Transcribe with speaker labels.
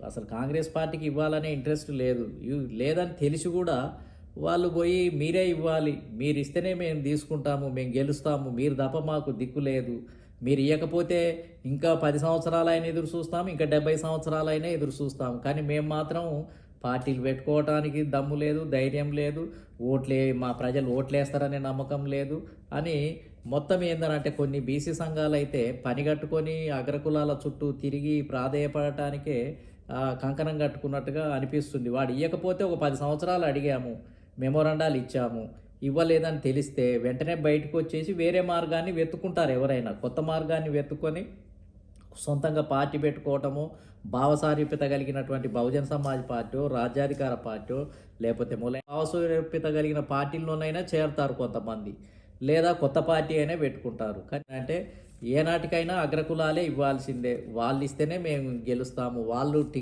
Speaker 1: అసలు కాంగ్రెస్ పార్టీకి ఇవ్వాలనే ఇంట్రెస్ట్ లేదు. లేదని తెలిసి కూడా వాళ్ళు పోయి మీరే ఇవ్వాలి, మీరు ఇస్తేనే మేము తీసుకుంటాము, మేము గెలుస్తాము, మీరు తప్ప మాకు దిక్కు లేదు, మీరు ఇవ్వకపోతే ఇంకా 10 సంవత్సరాలైనా ఎదురు చూస్తాము, ఇంకా 70 సంవత్సరాలైనా ఎదురు చూస్తాము, కానీ మేము మాత్రం పార్టీలు పెట్టుకోవటానికి దమ్ము లేదు, ధైర్యం లేదు, మా ప్రజలు ఓట్లేస్తారనే నమ్మకం లేదు అని మొత్తం ఏందనంటే కొన్ని బీసీ సంఘాలు అయితే పనిగట్టుకొని అగ్రకులాల చుట్టూ తిరిగి ప్రాధేయపడటానికే కంకణం కట్టుకున్నట్టుగా అనిపిస్తుంది. వాడు ఇవ్వకపోతే ఒక 10 సంవత్సరాలు అడిగాము, మెమోరాండాలు ఇచ్చాము, ఇవ్వలేదని తెలిస్తే వెంటనే బయటకు వచ్చేసి వేరే మార్గాన్ని వెతుక్కుంటారు. ఎవరైనా కొత్త మార్గాన్ని వెతుక్కొని సొంతంగా పార్టీ పెట్టుకోవటము, భావసారూప్యత కలిగినటువంటి బహుజన్ సమాజ్ పార్టీ, రాజ్యాధికార పార్టీ, లేకపోతే భావసారూప్యత కలిగిన పార్టీల్లోనైనా చేరతారు కొంతమంది, లేదా కొత్త పార్టీ అయినా పెట్టుకుంటారు. కానీ అంటే ఏనాటికైనా అగ్రకులాలే ఇవ్వాల్సిందే, వాళ్ళు ఇస్తేనే మేము గెలుస్తాము, వాళ్ళు